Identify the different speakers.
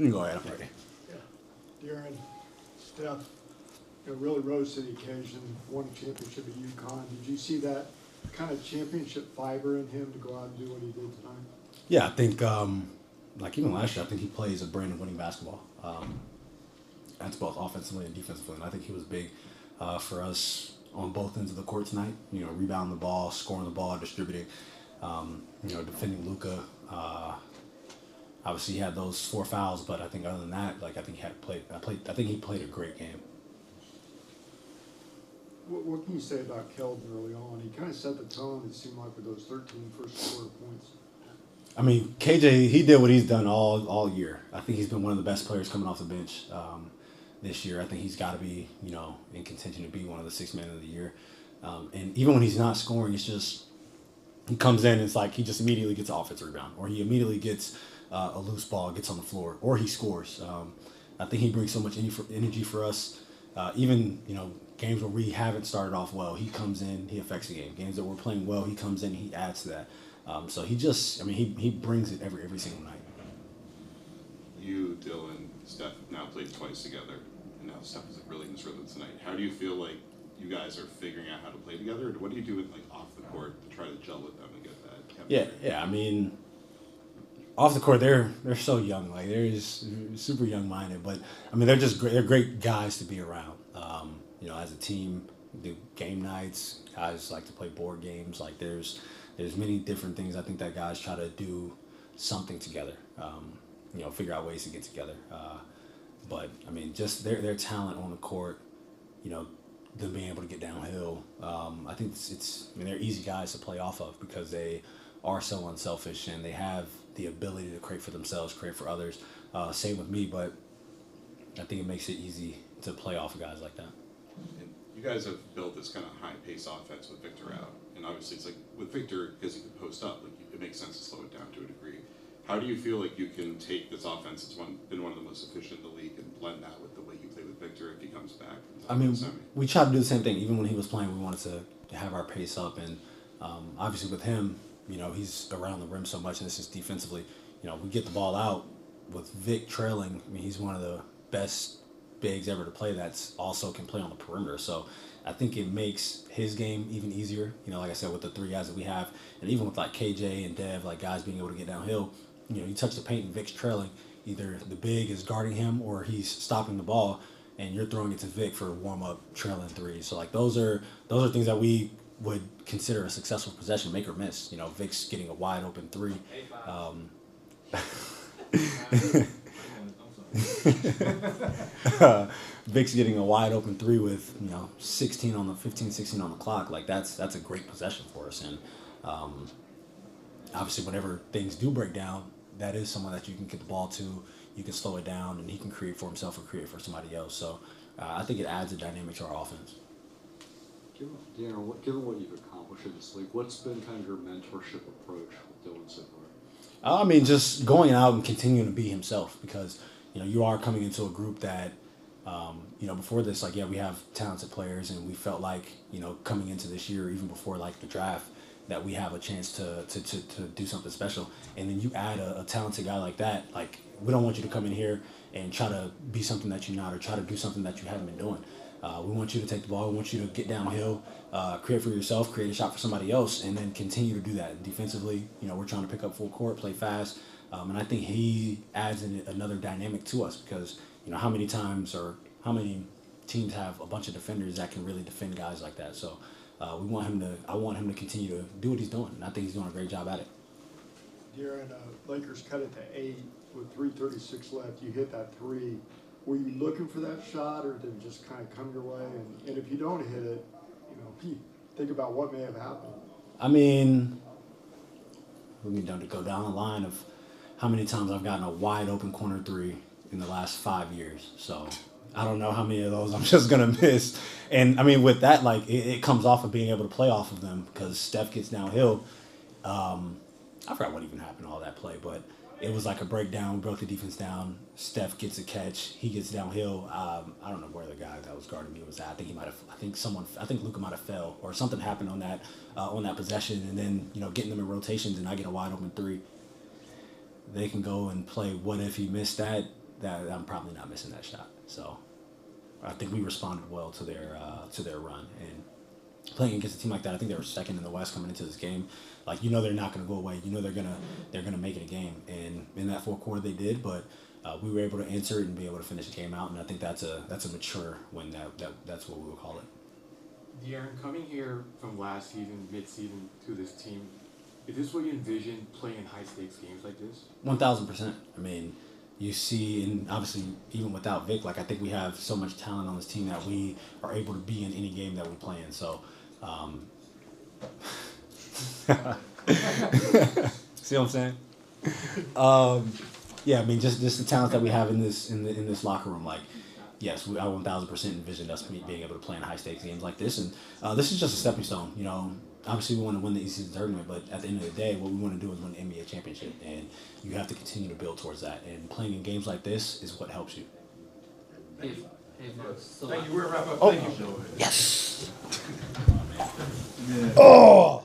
Speaker 1: You can go ahead. I'm ready.
Speaker 2: Yeah. Darren, Steph, really rose to the occasion, won a championship at UConn. Did you see that kind of championship fiber in him to go out and do what he did tonight?
Speaker 1: Yeah, I think, like even last year, I think he plays a brand of winning basketball. That's both offensively and defensively. And I think he was big for us on both ends of the court tonight. Rebounding the ball, scoring the ball, distributing, defending Luka. Obviously, he had those 4 fouls, but I think other than that, I think he played a great game.
Speaker 2: What can you say about Keldon early on? He kind of set the tone, it seemed like, with those 13 first quarter points.
Speaker 1: I mean, KJ, he did what he's done all year. I think he's been one of the best players coming off the bench this year. I think he's got to be, in contention to be one of the 6 men of the year. And even when he's not scoring, it's just he comes in and it's like he just immediately gets an offensive rebound, or he immediately gets a loose ball, gets on the floor, or he scores. I think he brings so much energy for us. Even, games where we haven't started off well, he comes in, he affects the game. Games that we're playing well, he comes in, he adds to that. So he brings it every single night.
Speaker 3: You, Dylan, Steph now played twice together, and now Steph is really in his rhythm tonight. How do you feel like you guys are figuring out how to play together? Or what do you do off the court to try to gel with them and get that chemistry?
Speaker 1: Yeah. I mean, off the court, they're so young. They're just super young-minded, but I mean, they're just great. They're great guys to be around. As a team, do game nights. Guys like to play board games. There's many different things. I think that guys try to do something together. Figure out ways to get together. But I mean, just their talent on the court. Them being able to get downhill. I think they're easy guys to play off of because they are so unselfish and they have the ability to create for themselves, create for others. Same with me, but I think it makes it easy to play off of guys like that.
Speaker 3: And you guys have built this kind of high-pace offense with Victor out, and obviously it's with Victor, because he can post up, it makes sense to slow it down to a degree. How do you feel like you can take this offense that's been one of the most efficient in the league and blend that with the way you play with Victor if he comes back?
Speaker 1: I mean, we tried to do the same thing. Even when he was playing, we wanted to have our pace up, and obviously with him, he's around the rim so much, and this is defensively. We get the ball out with Vic trailing. I mean, he's one of the best bigs ever to play that's also can play on the perimeter. So I think it makes his game even easier. Like I said, with the 3 guys that we have, and even with KJ and Dev, guys being able to get downhill. You touch the paint and Vic's trailing. Either the big is guarding him or he's stopping the ball, and you're throwing it to Vic for warm up trailing threes. So those are things that we would consider a successful possession, make or miss. Vic's getting a wide open 3. Vic's getting a wide open 3 with 16 on the clock. That's a great possession for us. And obviously, whenever things do break down, that is someone that you can get the ball to. You can slow it down, and he can create for himself or create for somebody else. So I think it adds a dynamic to our offense.
Speaker 4: Given what you've accomplished in this league, what's been kind of your mentorship approach with Dylan so far?
Speaker 1: I mean, just going out and continuing to be himself, because you are coming into a group that before this, we have talented players, and we felt like coming into this year, even before the draft, that we have a chance to do something special. And then you add a talented guy like that. We don't want you to come in here and try to be something that you're not, or try to do something that you haven't been doing. We want you to take the ball. We want you to get downhill, create for yourself, create a shot for somebody else, and then continue to do that. And defensively, we're trying to pick up full court, play fast. And I think he adds another dynamic to us, because how many teams have a bunch of defenders that can really defend guys like that. So I want him to continue to do what he's doing, and I think he's doing a great job at it.
Speaker 2: Darren, Lakers cut it to 8 with 3:36 left. You hit that 3. Were you looking for that shot, or did it just kind of come your way? And if you don't hit it, think about what may have happened.
Speaker 1: I mean, we need to go down the line of how many times I've gotten a wide open corner 3 in the last 5 years. So I don't know how many of those I'm just going to miss. And I mean, with that, it comes off of being able to play off of them, because Steph gets downhill. I forgot what even happened to all that play, but it was like a breakdown. We broke the defense down. Steph gets a catch. He gets downhill. I don't know where the guy that was guarding me was at. I think Luka might have fell, or something happened on that possession. And then getting them in rotations, and I get a wide open 3. They can go and play. What if he missed that? that I'm probably not missing that shot. So I think we responded well to their run, and playing against a team like that, I think they were second in the West coming into this game. Like, you know, they're not going to go away. You know, they're gonna make it a game, and in that fourth quarter they did, but we were able to answer it and be able to finish the game out, and I think that's a mature win. That's what we would call it.
Speaker 5: De'Aaron, coming here from last season, mid-season to this team, is this what you envision playing in high-stakes games like this?
Speaker 1: 1,000%. I mean, you see, and obviously even without Vic, like I think we have so much talent on this team that we are able to be in any game that we play in. So, see what I'm saying? Yeah, I mean, just the talent that we have in this locker room, like. Yes, I 1,000% envisioned us being able to play in high-stakes games like this, and this is just a stepping stone. You know, obviously we want to win the East tournament, but at the end of the day, what we want to do is win the NBA championship, and you have to continue to build towards that. And playing in games like this is what helps you.
Speaker 6: Hey, so
Speaker 7: Thank you. We're wrap up.
Speaker 1: Oh.
Speaker 7: Thank you.
Speaker 1: Yes.
Speaker 7: Yeah.
Speaker 1: Oh.